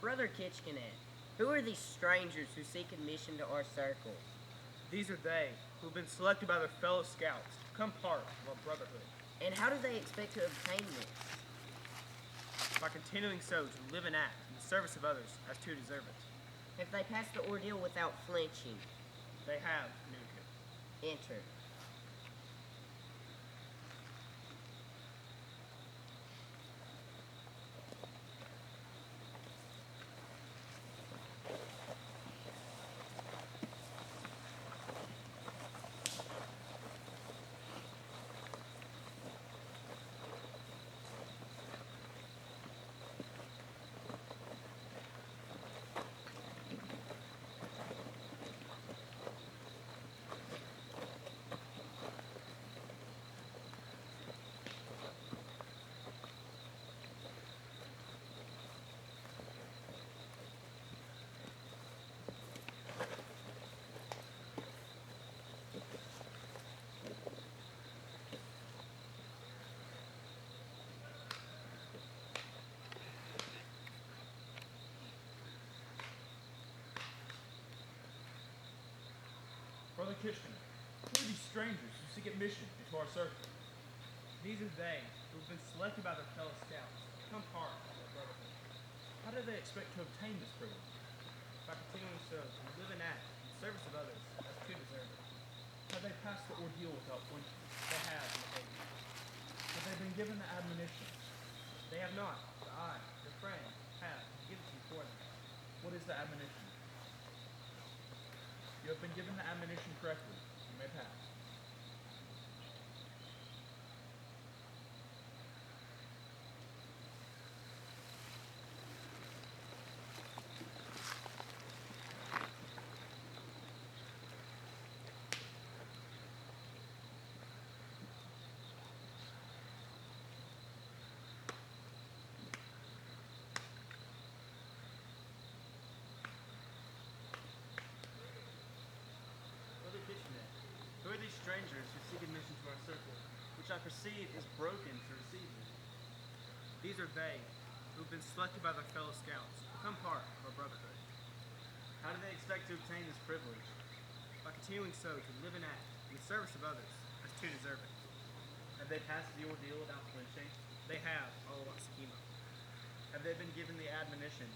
Brother Kitchener, who are these strangers who seek admission to our circle? These are they who have been selected by their fellow scouts to become part of our brotherhood. And how do they expect to obtain this? By continuing so to live and act in the service of others as to deserve it. Have they passed the ordeal without flinching? They have, Nuka. Enter. Brother Kitchener, who are these strangers who seek admission into our circle? These are they who have been selected by their fellow scouts to become part of our brotherhood. How do they expect to obtain this privilege? By continuing so to live and act in the service of others as to deserve it. Have they passed the ordeal without flinching? They have, Nuka. Have they been given the admonition? They have not, but I, their friend, have given it to you for them. What is the admonition? You have been given the admonition correctly. You may pass. Brother Kitchener, who are these strangers who seek admission to our circle, which I perceive is broken to receive you? These are they who have been selected by their fellow scouts to become part of our brotherhood. How do they expect to obtain this privilege? By continuing so to live and act in the service of others as to deserve it. Have they passed the ordeal without flinching? They have, all about schema. Have they been given the admonition?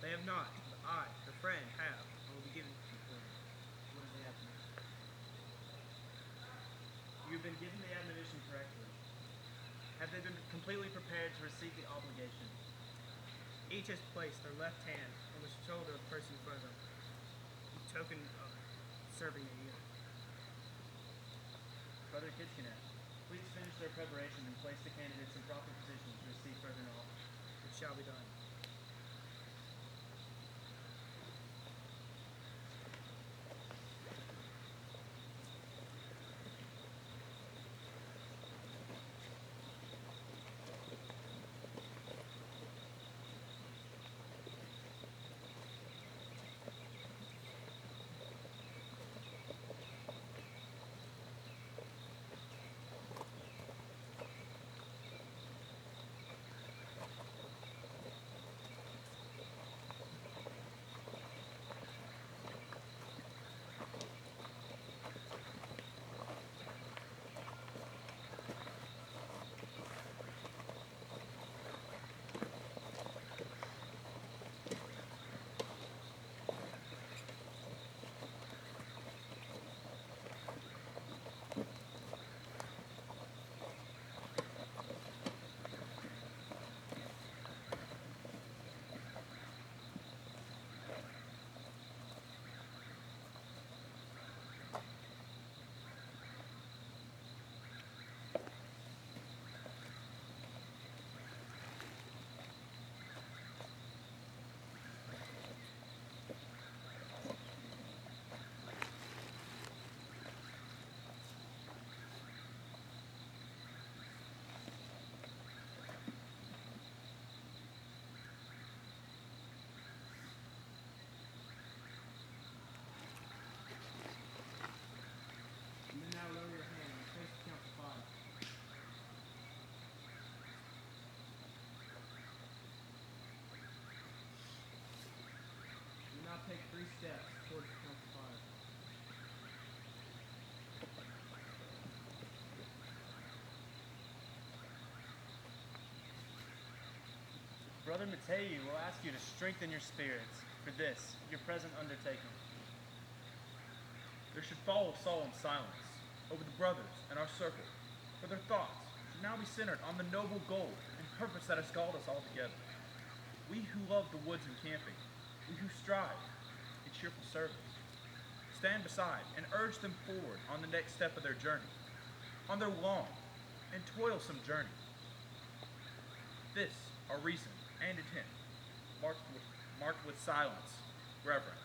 They have not, but I, their friend, have, and will be given to you for them. What is the admonition? You have been given the admonition correctly. Have they been completely prepared to receive the obligation? Each has placed their left hand on the shoulder of the person in front of them, in token of serving the unit. Brother Kitchener, please finish their preparation and place the candidates in proper positions to receive further knowledge. It shall be done. Brother Matei will ask you to strengthen your spirits for this, your present undertaking. There should follow solemn silence over the brothers and our circle, for their thoughts should now be centered on the noble goal and purpose that has called us all together. We who love the woods and camping, we who strive in cheerful service, stand beside and urge them forward on the next step of their journey, on their long and toilsome journey. This, our reason and intent, marked with silence, reverent.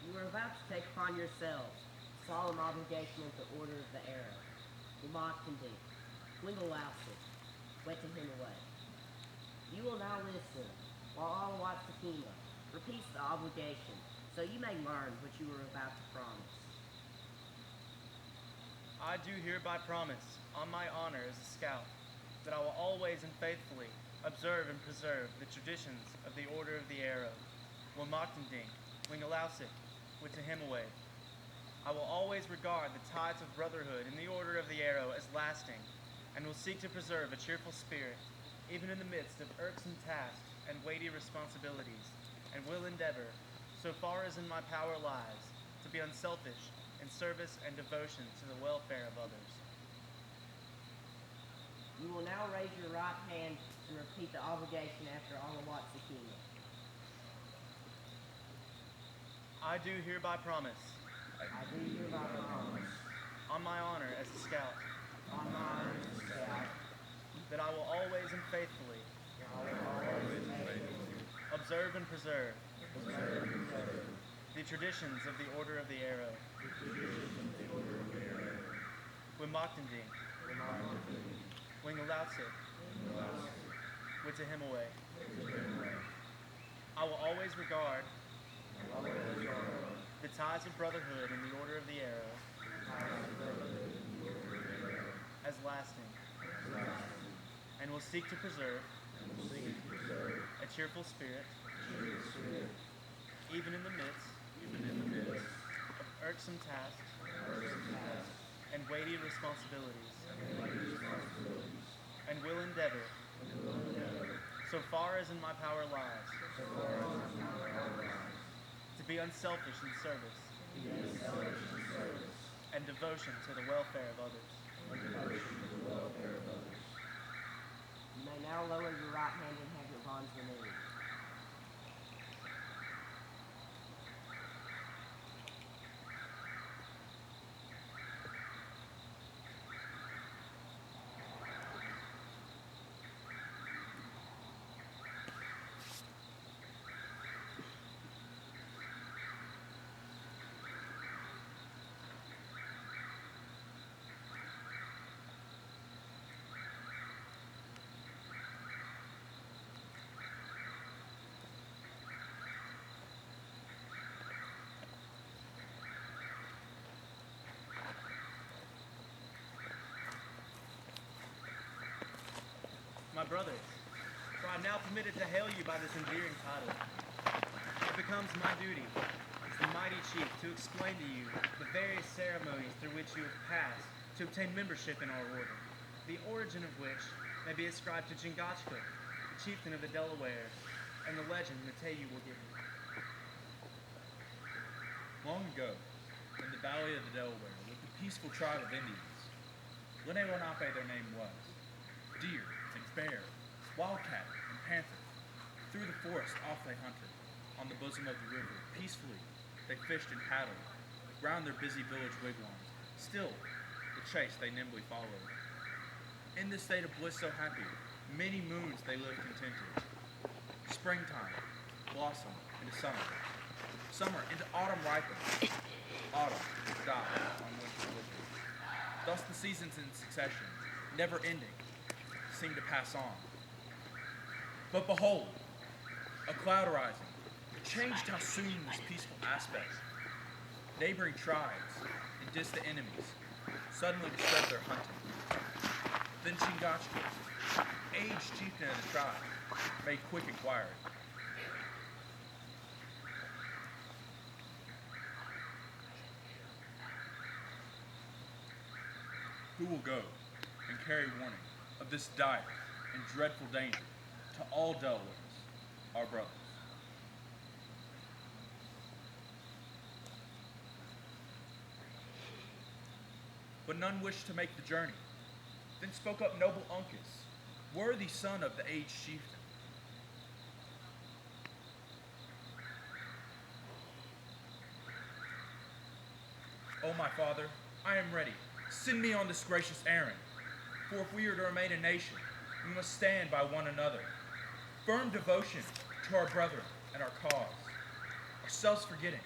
You are about to take upon yourselves solemn obligation of the Order of the Arrow. Lamoctendink, Wingalowsic, Wetahimaway. You will now listen while Alawatsikima repeats the obligation, so you may learn what you are about to promise. I do hereby promise, on my honor as a scout, that I will always and faithfully observe and preserve the traditions of the Order of the Arrow, Wamoktendink, Wingalowsic, Wetahimaway. I will always regard the ties of brotherhood in the Order of the Arrow as lasting, and will seek to preserve a cheerful spirit, even in the midst of irksome tasks and weighty responsibilities, and will endeavor, so far as in my power lies, to be unselfish in service and devotion to the welfare of others. You will now raise your right hand and repeat the obligation after Alawatsikima. I do hereby promise, I do hereby promise, on my honor as a scout, on my honor as a scout, that I will always and faithfully observe and preserve the traditions of the Order of the Arrow, Wamoktendink, Wingalowsic, Wetahimaway. I will always regard the ties of brotherhood in the Order of the Arrow as lasting, and will seek to preserve a cheerful spirit, even in the midst of irksome tasks and weighty responsibilities, and will endeavor, so far as in my power lies, to be unselfish in service and devotion to the welfare of others. you may now lower your right hand and have your bonds removed. My brothers, for I am now permitted to hail you by this endearing title. It becomes my duty as the mighty chief to explain to you the various ceremonies through which you have passed to obtain membership in our order, the origin of which may be ascribed to Chingachgook, the chieftain of the Delawares, and the legend Matei will give you. Long ago, in the valley of the Delaware, lived a peaceful tribe of Indians. Lenape their name was. Deer and bear, wildcat and panther. Through the forest off they hunted. On the bosom of the river, peacefully, they fished and paddled. Round their busy village wigwams, still, the chase they nimbly followed. In this state of bliss so happy, many moons they lived contented. Springtime, blossom into summer. Summer into autumn ripened. Autumn died on winter withering. Thus the seasons in succession, never ending, seemed to pass on. But behold, a cloud rising, changed how soon this peaceful aspect. Neighboring tribes and distant enemies suddenly discovered their hunting. Then Chingachgook, aged chieftain of the tribe, made quick inquiry. Who will go and carry warning of this dire and dreadful danger to all Delawares, our brothers? But none wished to make the journey. Then spoke up noble Uncas, worthy son of the aged chieftain. O my father, I am ready. Send me on this gracious errand. For if we are to remain a nation, we must stand by one another. Firm devotion to our brethren and our cause. Ourselves forgetting.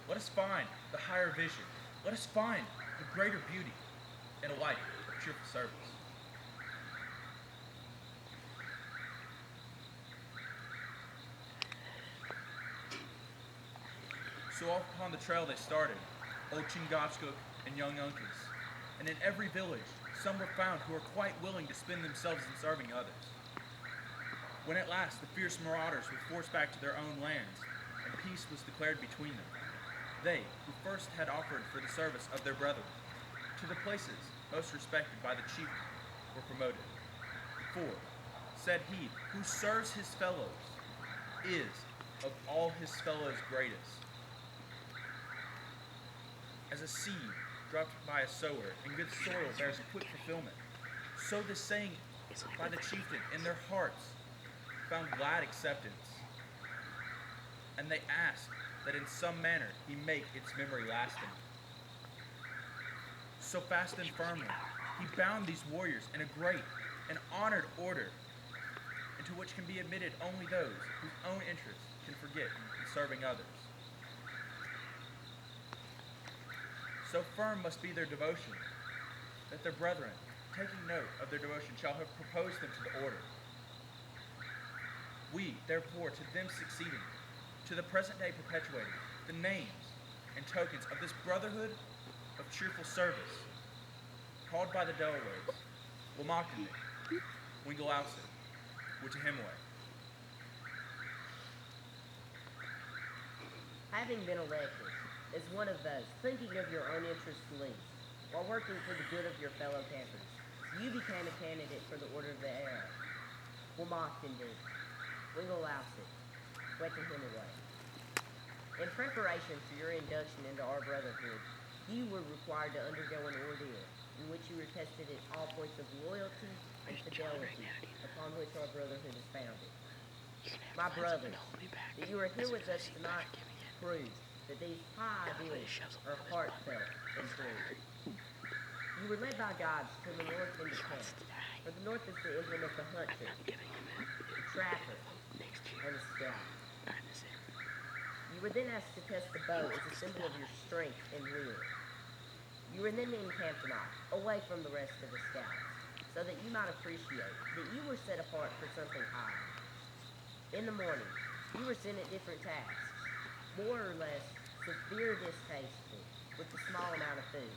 Let us find the higher vision. Let us find the greater beauty in a life of cheerful service. So off upon the trail they started, old Chingachgook and young Uncas, and in every village some were found who were quite willing to spend themselves in serving others. When at last the fierce marauders were forced back to their own lands, and peace was declared between them, they, who first had offered for the service of their brethren, to the places most respected by the chieftain, were promoted. For, said he, who serves his fellows is of all his fellows greatest. As a seed dropped by a sower in good soil bears quick fulfillment, so this saying by the chieftain in their hearts found glad acceptance. And they asked that in some manner he make its memory lasting. So fast and firmly he bound these warriors in a great and honored order, into which can be admitted only those whose own interests can forget in serving others. So firm must be their devotion, that their brethren, taking note of their devotion, shall have proposed them to the order. We, therefore, to them succeeding, to the present day perpetuating the names and tokens of this brotherhood of cheerful service, called by the Delawares, Wamakande, Wingalowsett, Witahemaway. Having been elected as one of those thinking of your own interests least, while working for the good of your fellow campers, you became a candidate for the Order of the Arrow. Wamakande, Wingalowsett, Wetahemaway. In preparation for your induction into our brotherhood, you were required to undergo an ordeal in which you were tested at all points of loyalty and fidelity upon which our brotherhood is founded. My brothers, that you are here with us tonight proves that these high ideals are heartfelt and true. You were led by guides to the north into camp, for the north is the emblem of the hunter, the trapper, and the scout. You were then asked to test the bow as a symbol of your strength and will. You were then encamped tonight, away from the rest of the scouts, so that you might appreciate that you were set apart for something higher. In the morning, you were sent at different tasks, more or less severe distasteful, with a small amount of food,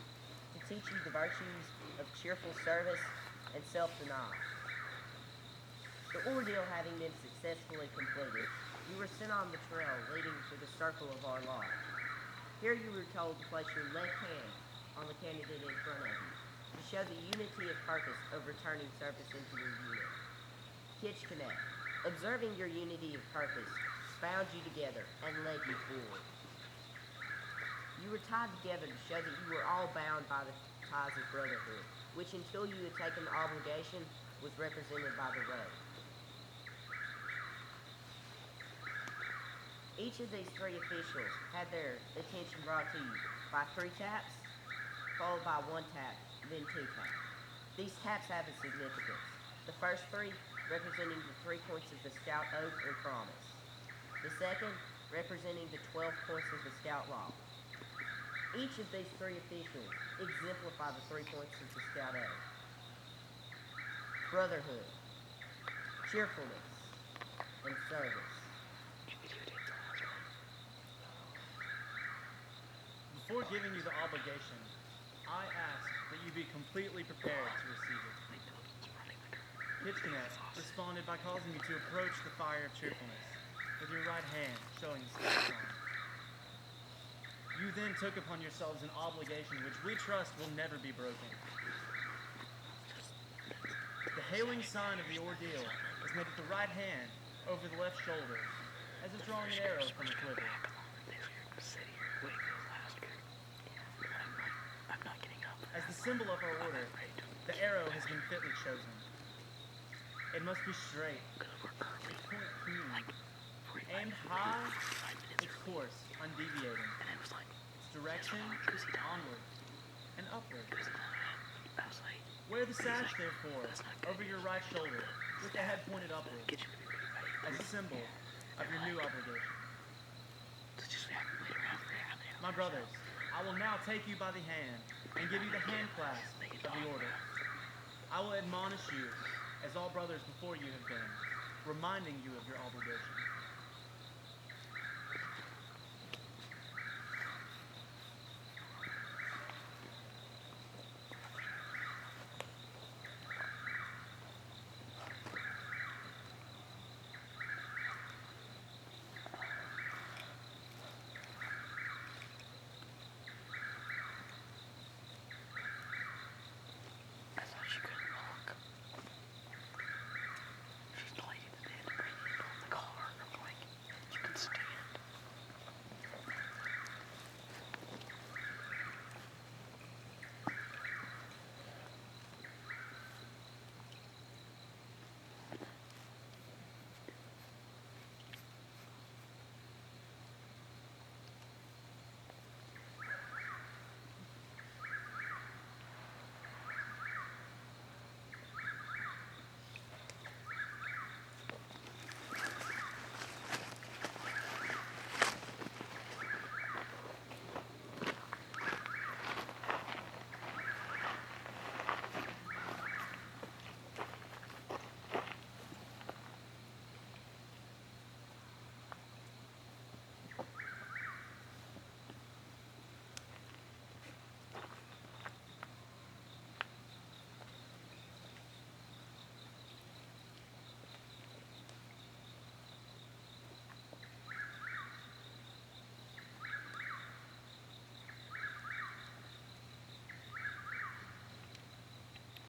to teach you the virtues of cheerful service and self-denial. The ordeal having been successfully completed, you were sent on the trail leading to the circle of our lodge. Here you were told to place your left hand on the candidate in front of you, to show the unity of purpose of returning service into your unit. Kitchener, observing your unity of purpose, bound you together and led you forward. You were tied together to show that you were all bound by the ties of brotherhood, which until you had taken the obligation was represented by the robe. Each of these three officials had their attention brought to you by 3 taps, followed by 1 tap, then 2 taps. These taps have a significance. The first 3 representing the 3 points of the Scout Oath and Promise. The second representing the 12 points of the Scout Law. Each of these 3 officials exemplify the 3 points of the Scout Oath. Brotherhood, cheerfulness, and service. Before giving you the obligation, I ask that you be completely prepared to receive it. Kitchener responded by causing you to approach the fire of cheerfulness with your right hand showing the scout sign. You then took upon yourselves an obligation which we trust will never be broken. The hailing sign of the ordeal is made with the right hand over the left shoulder, as if drawing an arrow from a quiver. As the symbol of our order, the arrow has been fitly chosen. It must be straight, its point keen, aimed high, its course undeviating, its direction onward and upward. Wear the sash, therefore, over your right shoulder, with the head pointed upward, as a symbol of your new obligation. My brothers, I will now take you by the hand and give you the hand clasp of the order. I will admonish you, as all brothers before you have been, reminding you of your obligation.